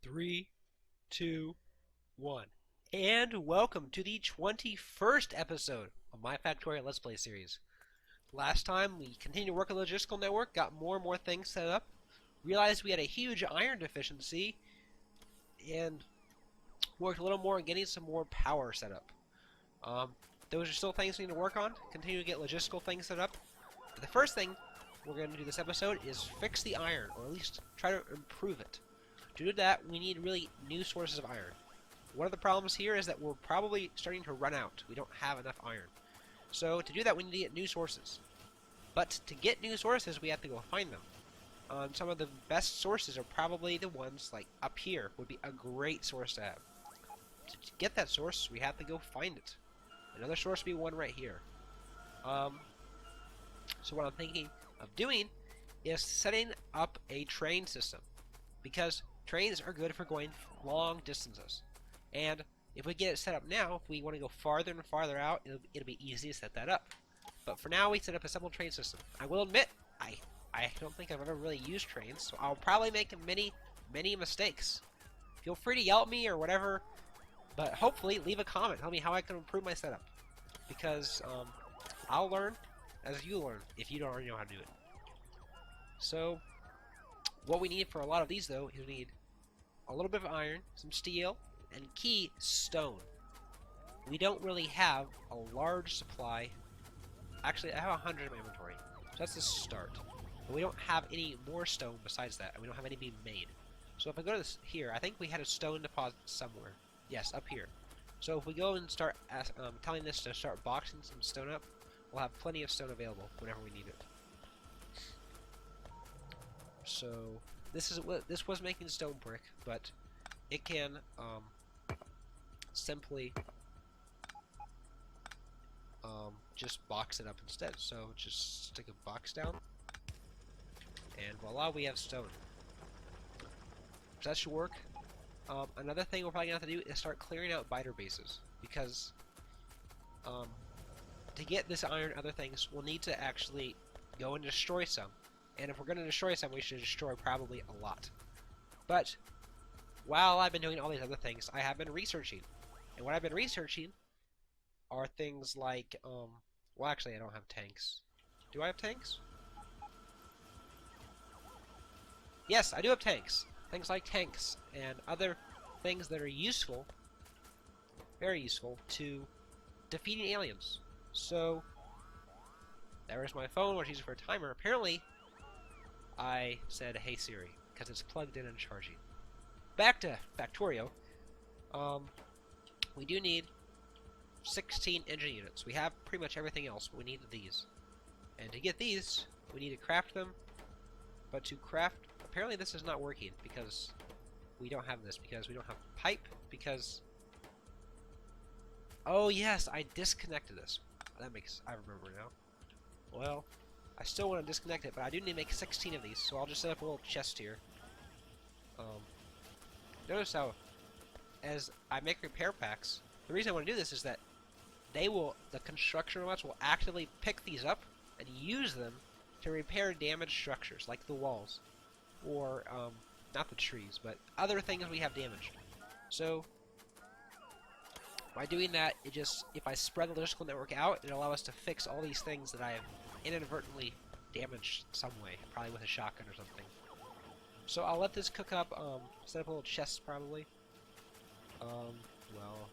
Three, two, one. And welcome to the 21st episode of my Factorio Let's Play series. Last time we continued to work on the logistical network, got more and more things set up, realized we had a huge iron deficiency, and worked a little more on getting some more power set up. Those are still things we need to work on, continue to get logistical things set up. But the first thing we're going to do this episode is fix the iron, or at least try to improve it. To do that, we need really new sources of iron. One of the problems here is that we're probably starting to run out. We don't have enough iron. So to do that, we need to get new sources. But to get new sources, we have to go find them. Some of the best sources are probably the ones like up here would be a great source to have. To get that source, we have to go find it. Another source would be one right here. So what I'm thinking of doing is setting up a train system, because trains are good for going long distances. And if we get it set up now, if we want to go farther and farther out, it'll be easy to set that up. But for now, we set up a simple train system. I will admit, I don't think I've ever really used trains, so I'll probably make many mistakes. Feel free to yell at me or whatever, but hopefully leave a comment. Tell me how I can improve my setup. Because I'll learn as you learn if you don't already know how to do it. So what we need for a lot of these, though, is we need a little bit of iron, some steel, and key, stone. We don't really have a large supply. Actually, I have 100 in my inventory, so that's the start. But we don't have any more stone besides that, and we don't have any being made. So if I go to this here, I think we had a stone deposit somewhere. Yes, up here. So if we go and start telling this to start boxing some stone up, we'll have plenty of stone available whenever we need it. So this was making stone brick, but it can simply just box it up instead. So just stick a box down, and voila, we have stone. So that should work. Another thing we're probably gonna have to do is start clearing out biter bases, because to get this iron and other things, we'll need to actually go and destroy some. And if we're going to destroy some, we should destroy probably a lot. But while I've been doing all these other things, I have been researching. And what I've been researching are things like, well, actually, I don't have tanks. Do I have tanks? Yes, I do have tanks. Things like tanks and other things that are useful, very useful, to defeating aliens. So there is my phone, which I use for a timer. Apparently, I said, "Hey Siri," because it's plugged in and charging. Back to Factorio. We do need 16 engine units. We have pretty much everything else, but we need these. And to get these, we need to craft them. But to craft, apparently this is not working because we don't have this, because we don't have pipe, because... Oh yes, I disconnected this. That makes... I remember now. Well, I still want to disconnect it, but I do need to make 16 of these, so I'll just set up a little chest here. Notice how, as I make repair packs, the reason I want to do this is that the construction robots will actively pick these up and use them to repair damaged structures, like the walls, or, not the trees, but other things we have damaged. So, by doing that, if I spread the logistical network out, it'll allow us to fix all these things that I have inadvertently damaged some way, probably with a shotgun or something. So I'll let this cook up, set up a little chest probably. Well,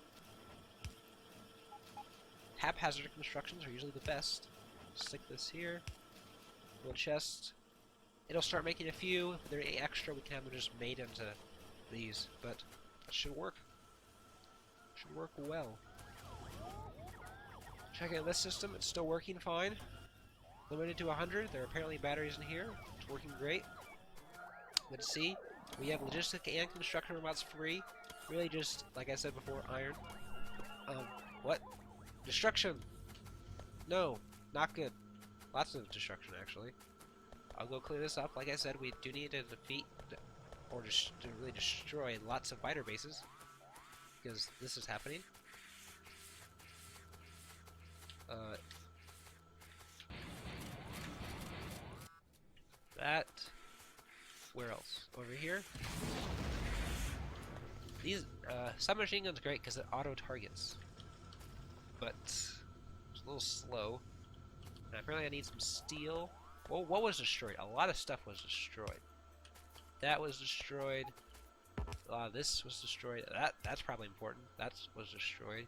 haphazard constructions are usually the best. Stick this here, little chest. It'll start making a few. If there are any extra, we can have them just made into these, but that should work. Should work well. Checking out this system, it's still working fine. Limited to 100. There are apparently batteries in here. It's working great. Let's see. We have logistic and construction robots free. Really just, like I said before, iron. What? Destruction! No, not good. Lots of destruction, actually. I'll go clear this up. Like I said, we do need to defeat, or just to really destroy lots of biter bases, because this is happening. That. Where else? Over here? these submachine guns great because it auto targets, but it's a little slow. And apparently I need some steel. Well, what was destroyed? A lot of stuff was destroyed. That was destroyed. A lot of this was destroyed. That's probably important. That was destroyed.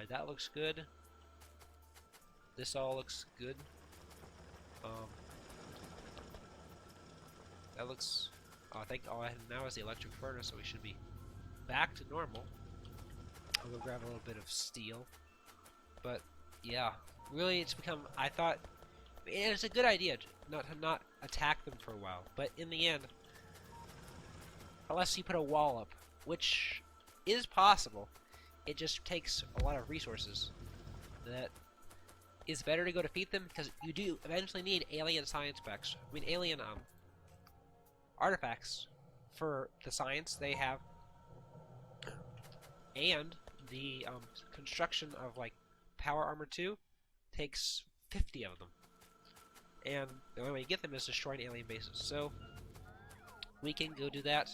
That looks good. This all looks good. That looks. Oh, I think all I have now is the electric furnace, so we should be back to normal. I'll go grab a little bit of steel. But yeah, really, it's become. I thought it's a good idea to not attack them for a while, but in the end, unless you put a wall up, which is possible, it just takes a lot of resources. That is better to go defeat them because you do eventually need alien science packs. I mean, alien artifacts for the science they have, and the construction of like Power Armor 2 takes 50 of them, and the only way you get them is destroying alien bases. So we can go do that,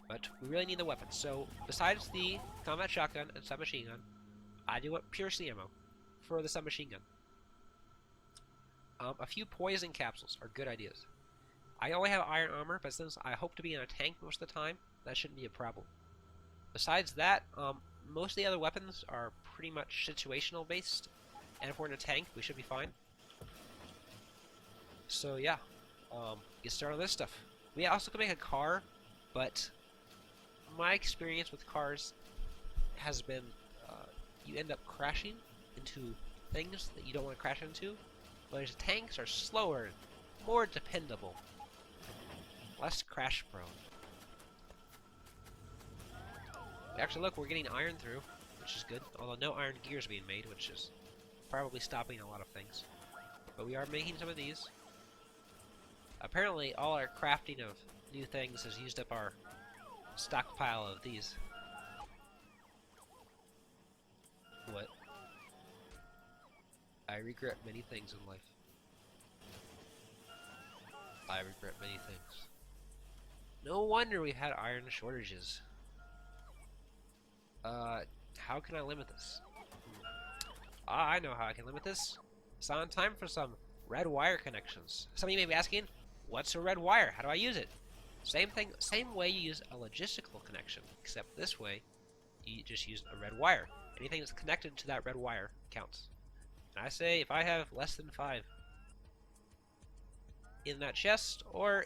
but we really need the weapons. So besides the combat shotgun and submachine gun, I do want piercing ammo for the submachine gun. A few poison capsules are good ideas. I only have iron armor, but since I hope to be in a tank most of the time, that shouldn't be a problem. Besides that, most of the other weapons are pretty much situational based, and if we're in a tank, we should be fine. So yeah, get started on this stuff. We also can make a car, but my experience with cars has been you end up crashing into things that you don't want to crash into, whereas tanks are slower, more dependable, less crash prone. Actually, look, we're getting iron through, which is good. Although no iron gears being made, which is probably stopping a lot of things. But we are making some of these. Apparently, all our crafting of new things has used up our stockpile of these. What? I regret many things in life. I regret many things. No wonder we've had iron shortages. How can I limit this? Ah, I know how I can limit this. It's on time for some red wire connections. Some of you may be asking, what's a red wire? How do I use it? Same thing, same way you use a logistical connection, except this way, you just use a red wire. Anything that's connected to that red wire counts. And I say if I have less than 5 in that chest, or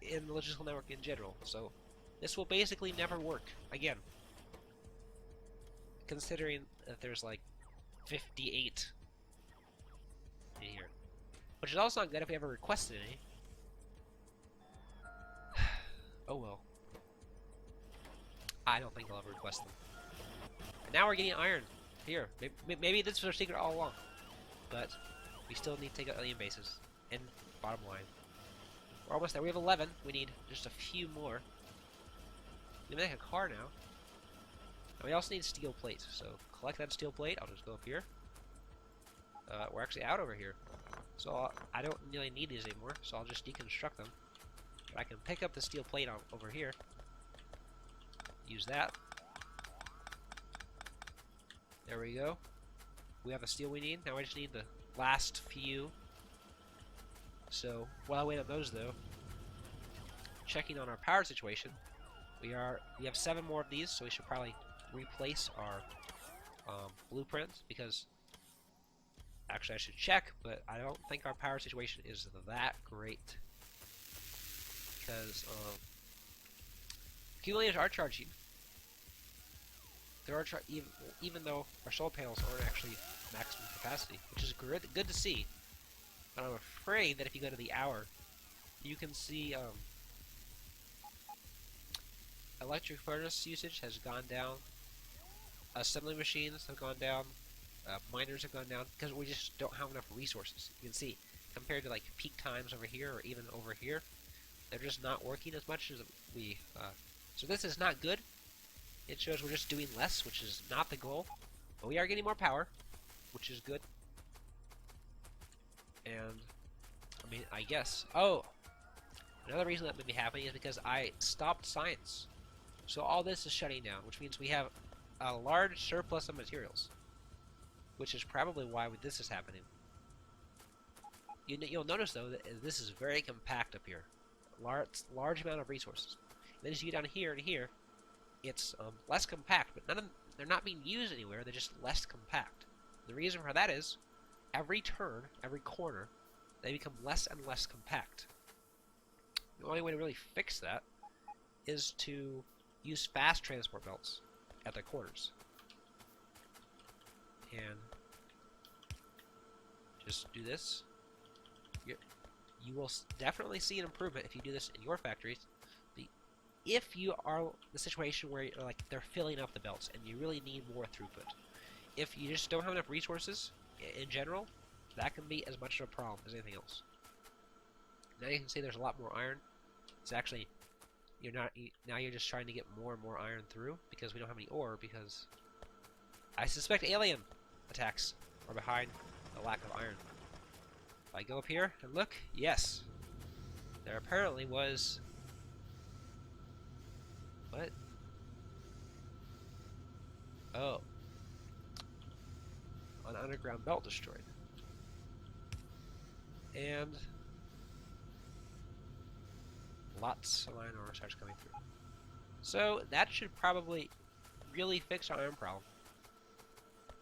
in the logistical network in general, so this will basically never work again. Considering that there's like 58 in here. Which is also not good if we ever requested any. Oh well. I don't think I'll ever request them. And now we're getting iron. Here. Maybe this was our secret all along. But we still need to take out alien bases. And bottom line. We're almost there. We have 11. We need just a few more. We can make a car now. And we also need steel plate. So collect that steel plate. I'll just go up here. We're actually out over here. So I don't really need these anymore. So I'll just deconstruct them. But I can pick up the steel plate over here. Use that. There we go. We have the steel we need. Now we just need the last few. So while I wait on those though, checking on our power situation, we have 7 more of these, so we should probably replace our blueprints, because actually I should check, but I don't think our power situation is that great, because accumulators are charging. There are even though our solar panels aren't actually maximum capacity, which is good to see. But I'm afraid that if you go to the hour, you can see electric furnace usage has gone down, assembly machines have gone down, miners have gone down, because we just don't have enough resources. You can see, compared to like peak times over here, or even over here, they're just not working as much as we... so this is not good. It shows we're just doing less, which is not the goal. But we are getting more power, which is good. And, I mean, I guess... Oh! Another reason that may be happening is because I stopped science. So all this is shutting down, which means we have a large surplus of materials, which is probably why this is happening. You'll notice though that this is very compact up here, large amount of resources. And then as you get down here and here, it's less compact, but they're not being used anywhere. They're just less compact. The reason for that is every turn, every corner, they become less and less compact. The only way to really fix that is to use fast transport belts at the corners. And just do this. You will definitely see an improvement if you do this in your factories. If you are in the situation where like they're filling up the belts and you really need more throughput. If you just don't have enough resources in general, that can be as much of a problem as anything else. Now you can see there's a lot more iron. It's actually now you're just trying to get more and more iron through because we don't have any ore, because I suspect alien attacks are behind the lack of iron. If I go up here and look, yes, there apparently was what? Oh, an underground belt destroyed, and lots of iron ore starts coming through. So that should probably really fix our iron problem,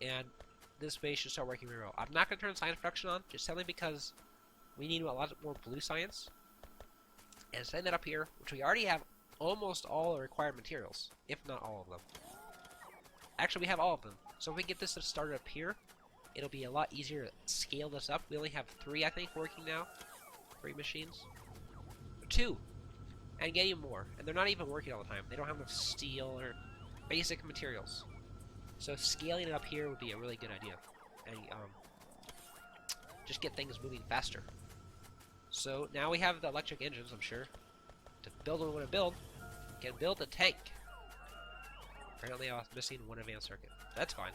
and this base should start working very well. I'm not going to turn science production on, just simply because we need a lot more blue science. And setting that up here, which we already have almost all the required materials, if not all of them. Actually, we have all of them. So if we get this started up here, it'll be a lot easier to scale this up. We only have 3, I think, working now. 3 machines. 2! And getting more. And they're not even working all the time. They don't have enough steel or basic materials. So scaling it up here would be a really good idea. And just get things moving faster. So now we have the electric engines, I'm sure. To build what we want to build, we can build a tank. Apparently I was missing one advanced circuit. That's fine.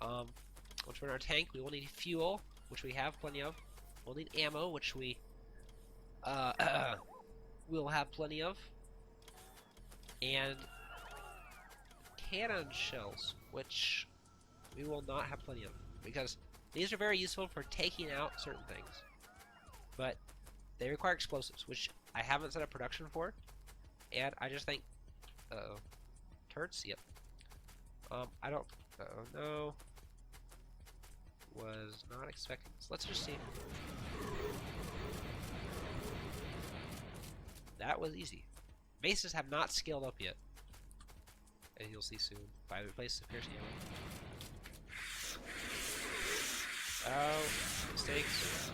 Once we're in our tank, we will need fuel, which we have plenty of. We'll need ammo, which we will have plenty of. And cannon shells, which we will not have plenty of, because these are very useful for taking out certain things. But they require explosives, which I haven't set up production for, and I just think, turds? Yep. I don't, no. Was not expecting this. Let's just see. That was easy. Bases have not scaled up yet, as you'll see soon. If I replace the piercing ammo. Oh, mistakes.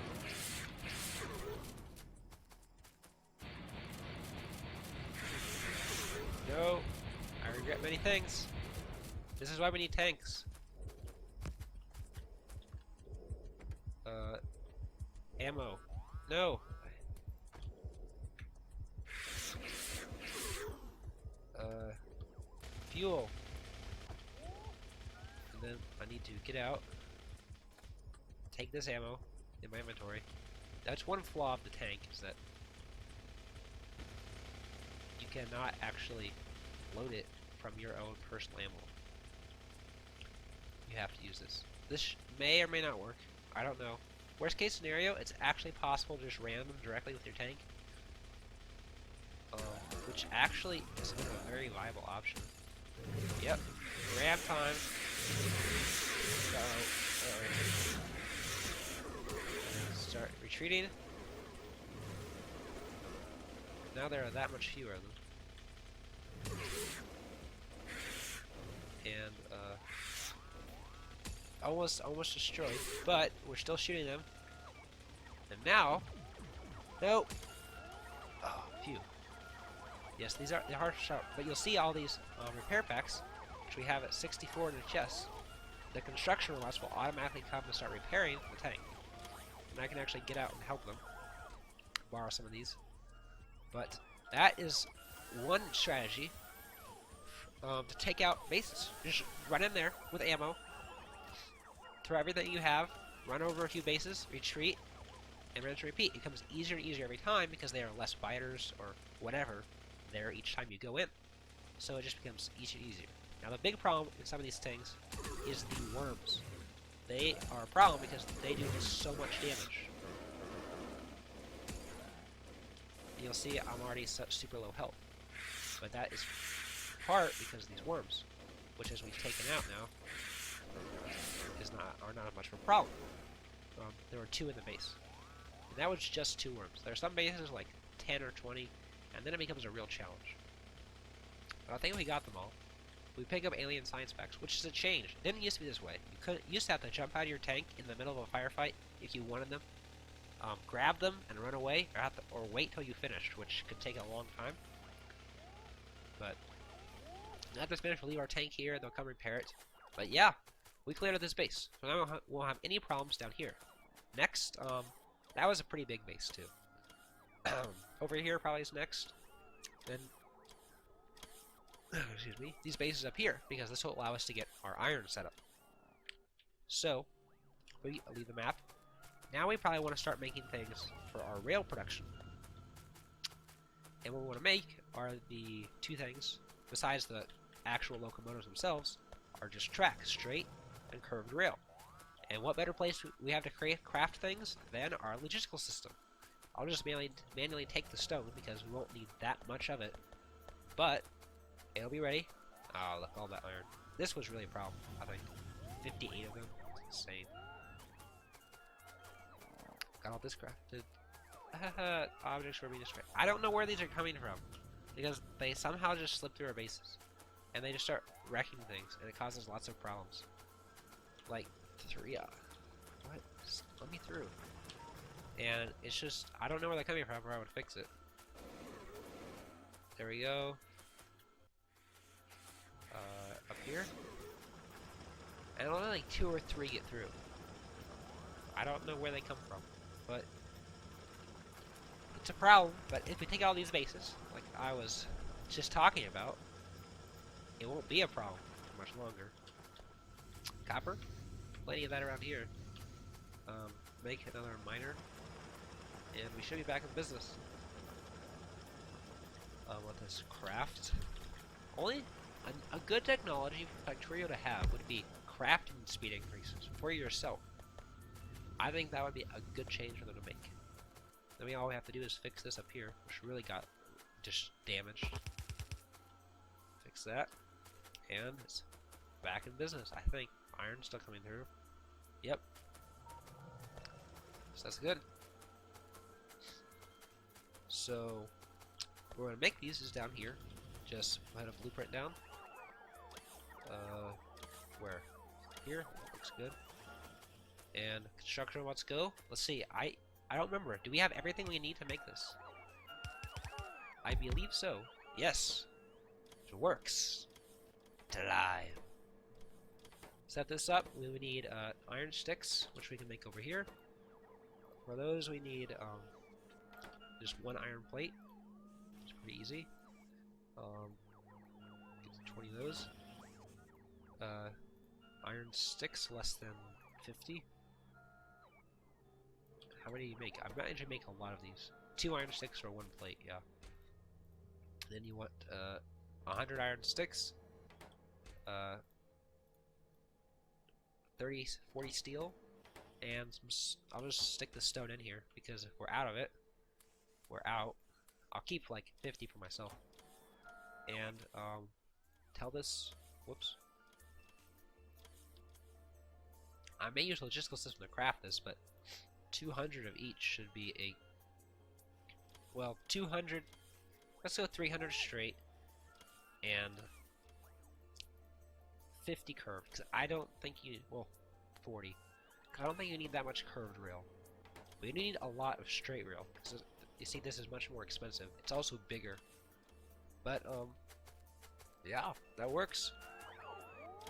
No, I regret many things. This is why we need tanks. Ammo. No. Fuel. And then I need to get out, take this ammo in my inventory. That's one flaw of the tank, is that you cannot actually load it from your own personal ammo. You have to use this. This may or may not work. I don't know. Worst case scenario, it's actually possible to just ram them directly with your tank. Which actually is a very viable option. Yep. Ram time. Start retreating. Now there are that much fewer of them. And almost destroyed, but we're still shooting them. And now, nope. Oh, phew. Yes, these are hard to shot, but you'll see all these repair packs, which we have at 64 in the chest. The construction robots will automatically come and start repairing the tank, and I can actually get out and help them. Borrow some of these. But that is one strategy to take out bases. Just run in there with ammo, throw everything you have, run over a few bases, retreat, and rinse and repeat. It becomes easier and easier every time because there are less biters or whatever there each time you go in. so it just becomes easier and easier. Now the big problem in some of these things is the worms. They are a problem because they do so much damage. And you'll see I'm already such super low health, but that is part because of these worms, which as we've taken out now are not much of a problem. There were 2 in the base, and that was just 2 worms. There are some bases like 10 or 20, and then it becomes a real challenge. But I think we got them all. We pick up alien science packs, which is a change. It didn't used to be this way. You used to have to jump out of your tank in the middle of a firefight if you wanted them, grab them and run away, or wait till you finished, which could take a long time. But after it's finished, we'll leave our tank here, and they'll come repair it. But yeah, we cleared out this base, so now we won't have any problems down here. Next, that was a pretty big base too. Over here probably is next. Then, excuse me, these bases up here, because this will allow us to get our iron set up. So, we leave the map. Now we probably want to start making things for our rail production. And what we want to make are the 2 things, besides the actual locomotives themselves, are just tracks, straight and curved rail. And what better place we have to craft things than our logistical system. I'll just manually take the stone because we won't need that much of it, but it'll be ready. Oh, look, all that iron. This was really a problem, I think. 58 of them. It's insane. Got all this crafted. Objects were being destroyed. I don't know where these are coming from, because they somehow just slip through our bases. And they just start wrecking things, and it causes lots of problems. Like, 3, what? Just let me through. And it's just, I don't know where they're coming from, or I would fix it. There we go. Up here. And only like 2 or 3 get through. I don't know where they come from, but it's a problem. But if we take all these bases, like I was just talking about, it won't be a problem for much longer. Copper? Plenty of that around here. Make another miner, and we should be back in business. What this craft? Only a good technology for Factorio to have would be crafting speed increases for yourself. I think that would be a good change for them to make. Then all we have to do is fix this up here, which really got just damaged. Fix that, and it's back in business, I think. Iron's still coming through. Yep. So that's good. So, we're going to make these is down here. Just put a blueprint down. Where? Here. That looks good. And construction, let's go. Let's see. I don't remember. Do we have everything we need to make this? I believe so. Yes. It works. It's alive. Set this up. We would need iron sticks, which we can make over here. For those, we need just 1 iron plate. It's pretty easy. Get 20 of those. Iron sticks, less than 50. How many do you make? I managed to make a lot of these. 2 iron sticks for 1 plate, yeah. Then you want 100 iron sticks. 40 steel. And I'll just stick the stone in here, because if we're out of it, we're out. I'll keep like 50 for myself. And tell this, whoops. I may use a logistical system to craft this, but 200 of each should be a, well, 200, let's go 300 straight, and 50 curved, because I don't think you, well, 40. I don't think you need that much curved rail. But you need a lot of straight rail, because you see this is much more expensive. It's also bigger. But, yeah, that works.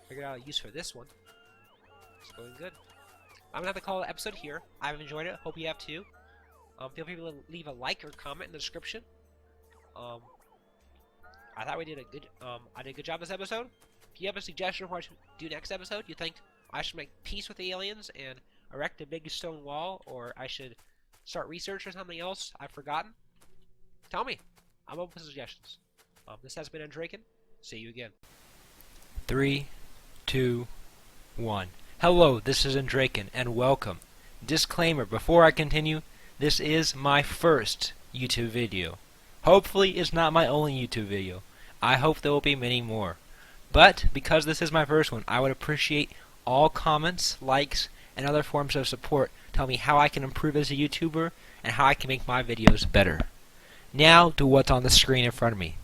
Figured out a use for this one. It's going good. I'm gonna have to call the episode here. I've enjoyed it. Hope you have too. Feel free to leave a like or comment in the description. I thought we did a good. I did a good job this episode. If you have a suggestion for what to do next episode, you think I should make peace with the aliens and erect a big stone wall, or I should start research or something else I've forgotten, tell me. I'm open for suggestions. This has been Undraken, See you again. 3, 2, 1. Hello, this is Andraken, and welcome. Disclaimer, before I continue, this is my first YouTube video. Hopefully it's not my only YouTube video. I hope there will be many more. But, because this is my first one, I would appreciate all comments, likes, and other forms of support. Tell me how I can improve as a YouTuber, and how I can make my videos better. Now to what's on the screen in front of me.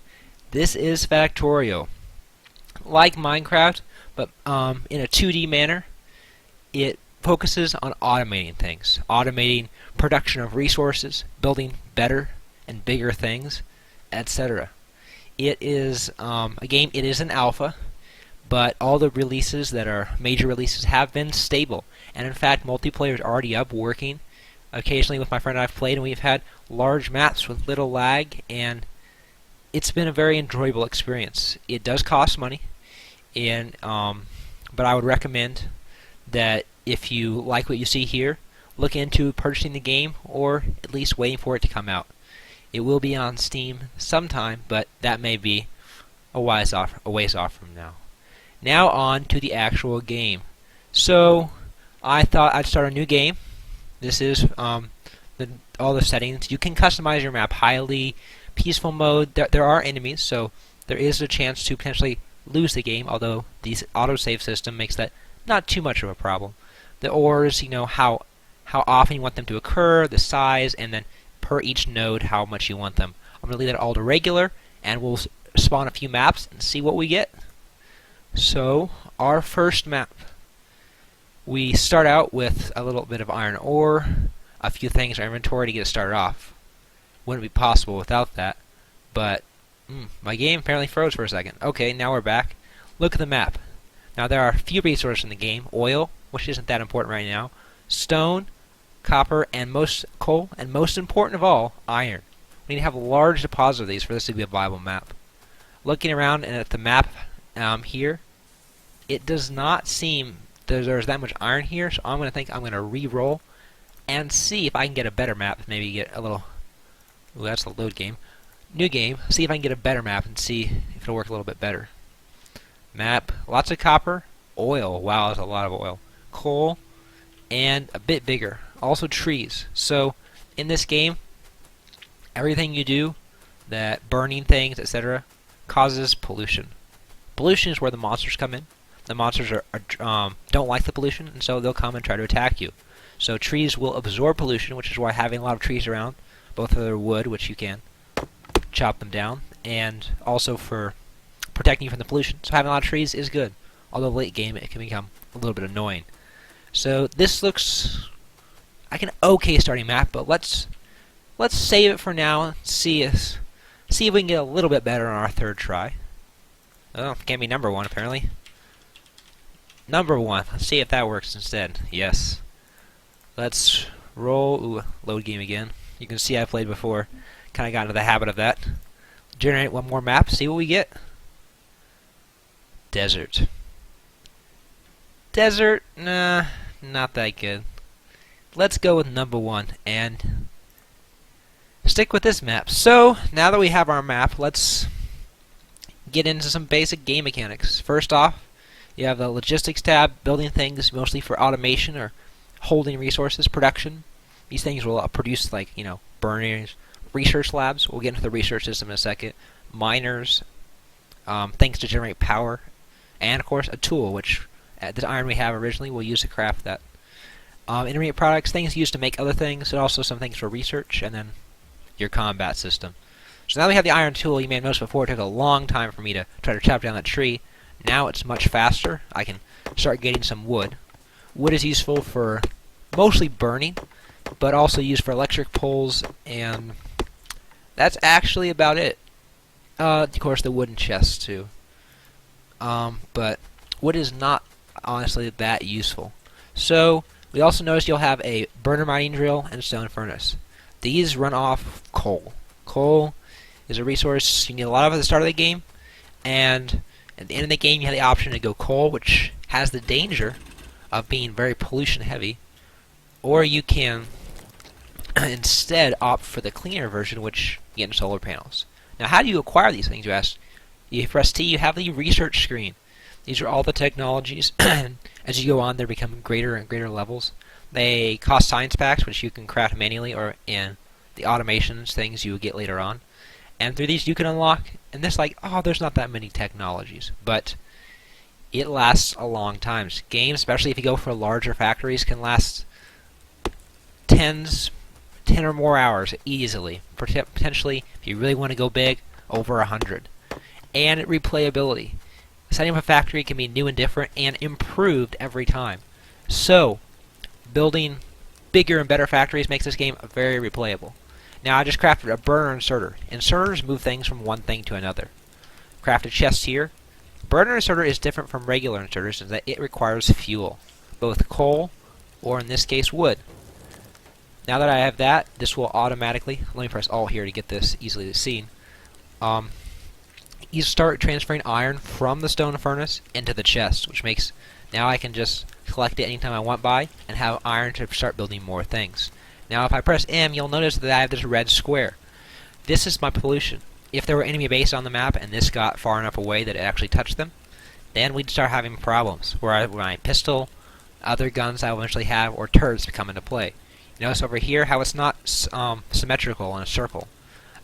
This is Factorio. Like Minecraft, but in a 2D manner, it focuses on automating things, automating production of resources, building better and bigger things, etc. It is a game. It is an alpha, but all the releases that are major releases have been stable, and in fact, multiplayer is already up, working. Occasionally, with my friend I've played, and we've had large maps with little lag, and it's been a very enjoyable experience. It does cost money, and but I would recommend that if you like what you see here, look into purchasing the game, or at least waiting for it to come out. It will be on Steam sometime, but that may be a ways off from now. Now on to the actual game. So I thought I'd start a new game. This is all the settings. You can customize your map. Highly peaceful mode. There are enemies, so there is a chance to potentially lose the game, although the autosave system makes that not too much of a problem. The ores, how often you want them to occur, the size, and then per each node how much you want them. I'm going to leave that all to regular, and we'll spawn a few maps and see what we get. So, our first map. We start out with a little bit of iron ore, a few things in our inventory to get us started off. Wouldn't be possible without that, but my game apparently froze for a second. Okay, now we're back. Look at the map. Now there are a few resources in the game. Oil, which isn't that important right now. Stone, copper, and coal, and most important of all, iron. We need to have a large deposit of these for this to be a viable map. Looking around and at the map here, it does not seem there's that much iron here, so I'm going to re-roll and see if I can get a better map. Maybe get a little... Ooh, that's a load game. New game. See if I can get a better map and see if it'll work a little bit better. Map. Lots of copper. Oil. Wow, that's a lot of oil. Coal. And a bit bigger. Also trees. So, in this game, everything you do, that burning things, etc., causes pollution. Pollution is where the monsters come in. The monsters don't like the pollution, and so they'll come and try to attack you. So trees will absorb pollution, which is why having a lot of trees around, both for their wood, which you can chop them down, and also for protecting you from the pollution. So having a lot of trees is good, although late game it can become a little bit annoying. So this looks like an okay starting map, but let's save it for now and see if we can get a little bit better on our third try. Oh, can't be number one apparently. Number one. Let's see if that works instead. Yes. Let's roll. Ooh, load game again. You can see I played before. Kind of got into the habit of that. Generate one more map. See what we get. Desert. Desert. Nah, not that good. Let's go with number one and stick with this map. So now that we have our map, let's get into some basic game mechanics. First off, you have the logistics tab, building things mostly for automation or holding resources, production. These things will produce, like, burners, research labs. We'll get into the research system in a second. Miners, things to generate power, and of course a tool, which the iron we have originally we'll use to craft that. Intermediate products, things used to make other things, and also some things for research, and then your combat system. So now we have the iron tool. You may have noticed before it took a long time for me to try to chop down that tree. Now it's much faster. I can start getting some wood. Wood is useful for mostly burning, but also used for electric poles, and that's actually about it. Of course, the wooden chests too. But wood is not honestly that useful. So we also notice you'll have a burner mining drill and stone furnace. These run off coal. Coal is a resource you can get a lot of at the start of the game, and at the end of the game you have the option to go coal, which has the danger of being very pollution heavy, or you can instead opt for the cleaner version, which you get in solar panels. Now, how do you acquire these things, you ask? You press T, you have the research screen. These are all the technologies. As you go on, they're becoming greater and greater levels. They cost science packs, which you can craft manually, or in the automations things you will get later on. And through these you can unlock, and this there's not that many technologies, but it lasts a long time. Games, especially if you go for larger factories, can last 10 or more hours easily. Potentially, if you really want to go big, over 100. And replayability. Setting up a factory can be new and different and improved every time. So, building bigger and better factories makes this game very replayable. Now I just crafted a burner inserter. Inserters move things from one thing to another. Crafted chest here. Burner inserter is different from regular inserters in that it requires fuel, both coal or in this case wood. Now that I have that, this will automatically, let me press Alt here to get this easily seen. You start transferring iron from the stone furnace into the chest, which makes now I can just collect it anytime I want by and have iron to start building more things. Now if I press M, you'll notice that I have this red square. This is my pollution. If there were enemy base on the map and this got far enough away that it actually touched them, then we'd start having problems where my pistol, other guns I will eventually have, or turrets come into play. You notice over here how it's not symmetrical in a circle.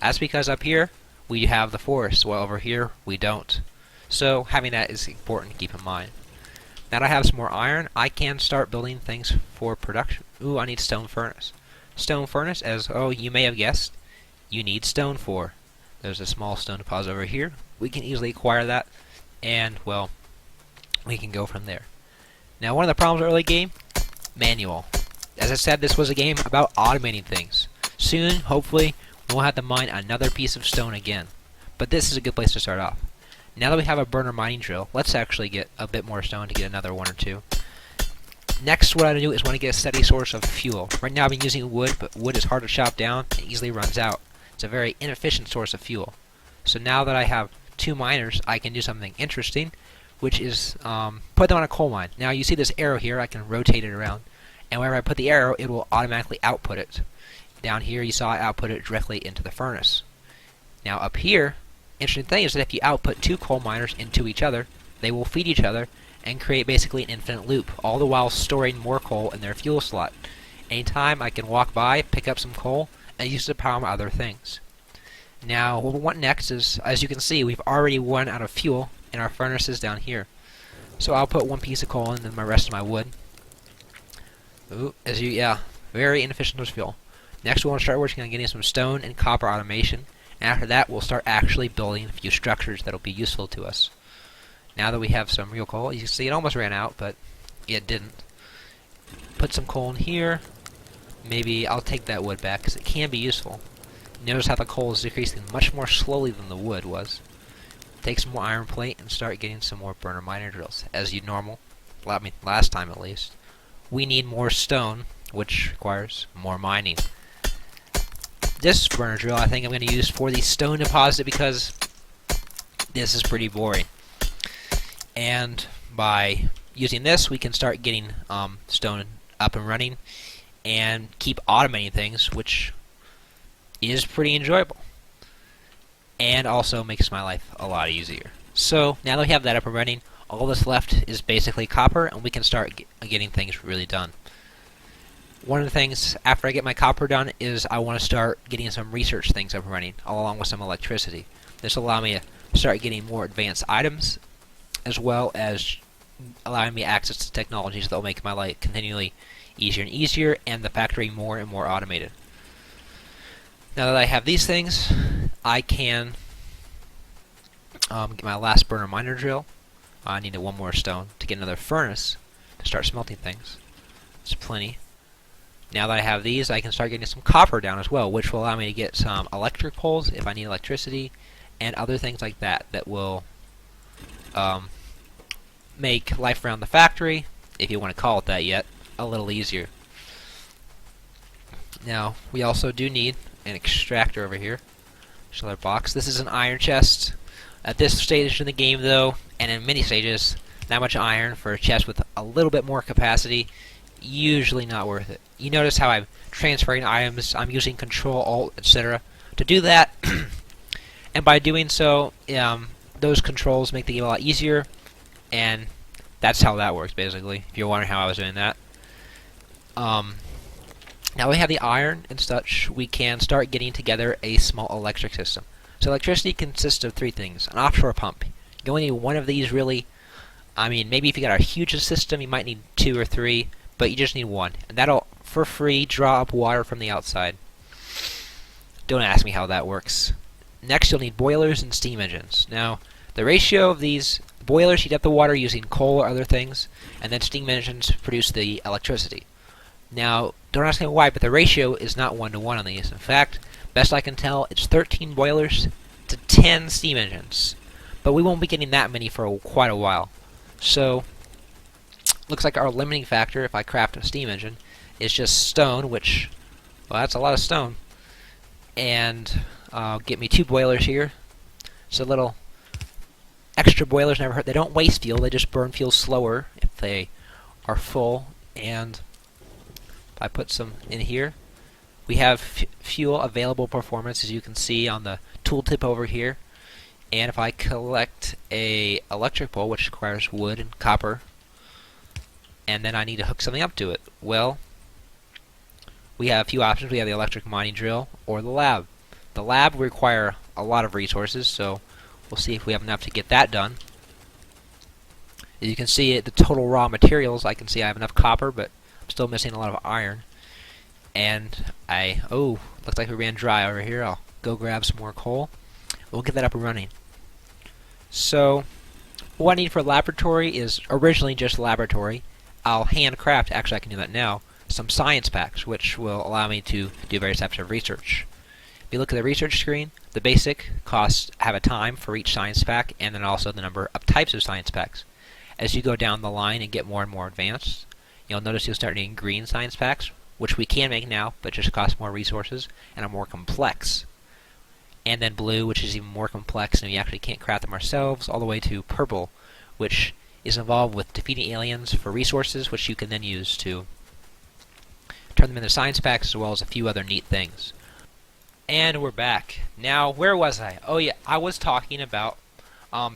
That's because up here we have the forest, while over here we don't. So having that is important to keep in mind. Now that I have some more iron, I can start building things for production. Ooh, I need stone furnace. Stone furnace, as you may have guessed, you need stone for. There's a small stone deposit over here. We can easily acquire that, and well, we can go from there. Now one of the problems early game, manual. As I said, this was a game about automating things. Soon, hopefully, we won't have to mine another piece of stone again. But this is a good place to start off. Now that we have a burner mining drill, let's actually get a bit more stone to get another one or two. Next, what I do is want to get a steady source of fuel. Right now I've been using wood, but wood is hard to chop down and easily runs out. It's a very inefficient source of fuel. So now that I have 2 miners, I can do something interesting, which is put them on a coal mine. Now you see this arrow here, I can rotate it around. And wherever I put the arrow, it will automatically output it. Down here you saw I output it directly into the furnace. Now up here, interesting thing is that if you output 2 coal miners into each other, they will feed each other and create basically an infinite loop, all the while storing more coal in their fuel slot. Anytime I can walk by, pick up some coal, and use it to power my other things. Now what we want next is, as you can see, we've already run out of fuel in our furnaces down here. So I'll put 1 piece of coal in and the rest of my wood. Ooh, very inefficient with fuel. Next we want to start working on getting some stone and copper automation. And after that we'll start actually building a few structures that will be useful to us. Now that we have some real coal, you can see it almost ran out, but it didn't. Put some coal in here. Maybe I'll take that wood back because it can be useful. Notice how the coal is decreasing much more slowly than the wood was. Take some more iron plate and start getting some more burner miner drills, as you normal. Last time at least. We need more stone, which requires more mining. This burner drill I think I'm going to use for the stone deposit because this is pretty boring. And by using this, we can start getting stone up and running and keep automating things, which is pretty enjoyable. And also makes my life a lot easier. So now that we have that up and running, all that's left is basically copper, and we can start getting things really done. One of the things after I get my copper done is I want to start getting some research things up and running, along with some electricity. This will allow me to start getting more advanced items, as well as allowing me access to technologies that will make my life continually easier and easier, and the factory more and more automated. Now that I have these things, I can get my last burner miner drill. I need 1 more stone to get another furnace to start smelting things. It's plenty. Now that I have these, I can start getting some copper down as well, which will allow me to get some electric poles if I need electricity, and other things like that that will make life around the factory, if you want to call it that yet, a little easier. Now, we also do need an extractor over here. Just another box. This is an iron chest. At this stage in the game, though, and in many stages, that much iron for a chest with a little bit more capacity, usually not worth it. You notice how I'm transferring items, I'm using Control, Alt, etc. to do that, and by doing so, those controls make the game a lot easier, and that's how that works, basically, if you're wondering how I was doing that. Now we have the iron and such, we can start getting together a small electric system. So electricity consists of three things. An offshore pump. You only need one of these, really. I mean, maybe if you got a huge system, you might need 2 or 3, but you just need one. And that'll, for free, draw up water from the outside. Don't ask me how that works. Next, you'll need boilers and steam engines. Now, the ratio of these boilers heat up the water using coal or other things, and then steam engines produce the electricity. Now, don't ask me why, but the ratio is not 1-to-1 on these. In fact, best I can tell, it's 13 boilers to 10 steam engines. But we won't be getting that many for quite a while. So, looks like our limiting factor, if I craft a steam engine, is just stone, which, well, that's a lot of stone. And get me 2 boilers here. So little extra boilers never hurt. They don't waste fuel, they just burn fuel slower if they are full. And if I put some in here, we have fuel available performance, as you can see on the tooltip over here. And if I collect a electric pole, which requires wood and copper, and then I need to hook something up to it, well, we have a few options. We have the electric mining drill or the lab. The lab will require a lot of resources, so we'll see if we have enough to get that done. As you can see, the total raw materials, I can see I have enough copper, but I'm still missing a lot of iron. And looks like we ran dry over here. I'll go grab some more coal. We'll get that up and running. So, what I need for laboratory is originally just laboratory. I'll handcraft, actually I can do that now, some science packs, which will allow me to do various types of research. If you look at the research screen, the basic costs have a time for each science pack, and then also the number of types of science packs. As you go down the line and get more and more advanced, you'll notice you'll start needing green science packs, which we can make now, but just cost more resources and are more complex. And then blue, which is even more complex, and we actually can't craft them ourselves, all the way to purple, which is involved with defeating aliens for resources, which you can then use to turn them into science packs, as well as a few other neat things. And we're back. Now, where was I? Oh yeah, I was talking about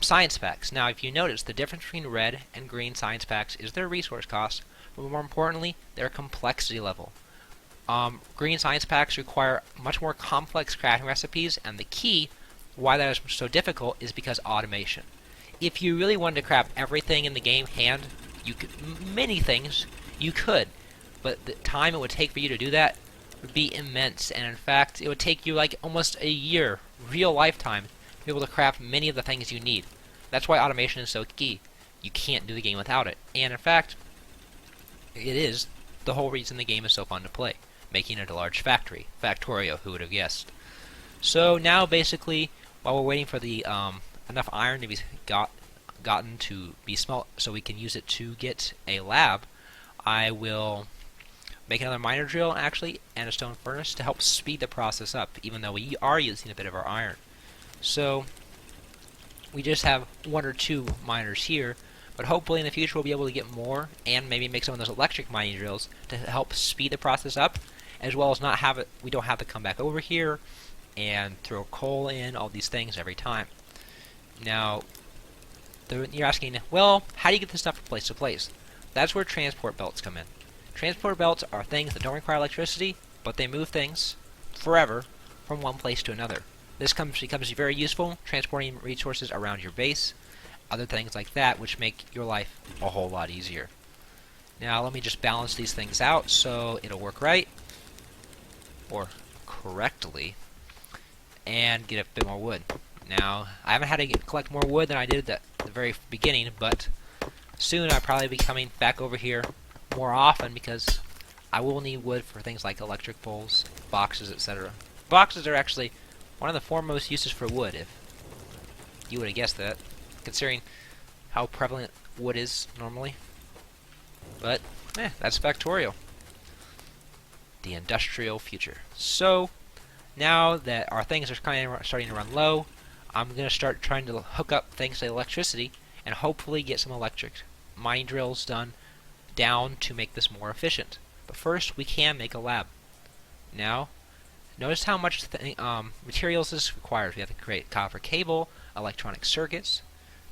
science packs. Now, if you notice, the difference between red and green science packs is their resource cost, but more importantly, their complexity level. Green science packs require much more complex crafting recipes, and the key why that is so difficult is because automation. If you really wanted to craft everything in the game hand, you could, many things, you could, but the time it would take for you to do that would be immense, and in fact, it would take you like almost a year, real lifetime, to be able to craft many of the things you need. That's why automation is so key. You can't do the game without it, and in fact, it is the whole reason the game is so fun to play, making it a large factory. Factorio, who would have guessed? So now, basically, while we're waiting for the enough iron to be gotten to be smelt, so we can use it to get a lab, I will make another miner drill, actually, and a stone furnace to help speed the process up, even though we are using a bit of our iron. So we just have 1 or 2 miners here, but hopefully in the future we'll be able to get more, and maybe make some of those electric mining drills to help speed the process up, as well as not have it. We don't have to come back over here and throw coal in, all these things every time. Now, you're asking, well, how do you get this stuff from place to place? That's where transport belts come in. Transport belts are things that don't require electricity, but they move things forever from one place to another. This becomes very useful, transporting resources around your base, other things like that, which make your life a whole lot easier. Now, let me just balance these things out so it'll work right, or correctly, and get a bit more wood. Now, I haven't had to collect more wood than I did at the very beginning, but soon I'll probably be coming back over here more often because I will need wood for things like electric poles, boxes, etc. Boxes are actually one of the foremost uses for wood, if you would have guessed that, considering how prevalent wood is normally. But, that's Factorio. The industrial future. So, now that our things are kind of starting to run low, I'm going to start trying to hook up things to electricity and hopefully get some electric mining drills down to make this more efficient. But first, we can make a lab. Now, notice how much materials this requires. We have to create copper cable, electronic circuits,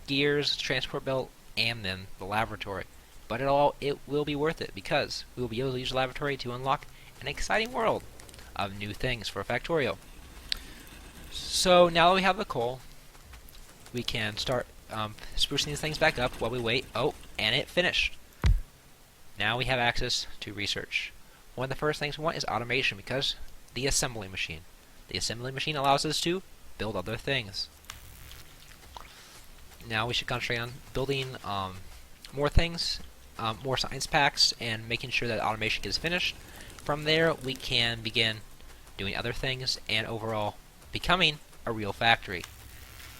gears, transport belt, and then the laboratory. But it will be worth it because we will be able to use the laboratory to unlock an exciting world of new things for Factorio. So now that we have the coal, we can start sprucing these things back up while we wait. Oh, and it finished. Now we have access to research. One of the first things we want is automation because the assembly machine. The assembly machine allows us to build other things. Now we should concentrate on building more things, more science packs, and making sure that automation gets finished. From there, we can begin doing other things and overall becoming a real factory.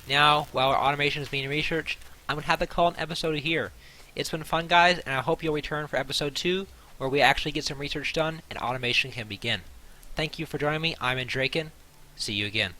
Now, while our automation is being researched, I'm going to have to call an episode here. It's been fun, guys, and I hope you'll return for episode 2, where we actually get some research done and automation can begin. Thank you for joining me. I'm Draken. See you again.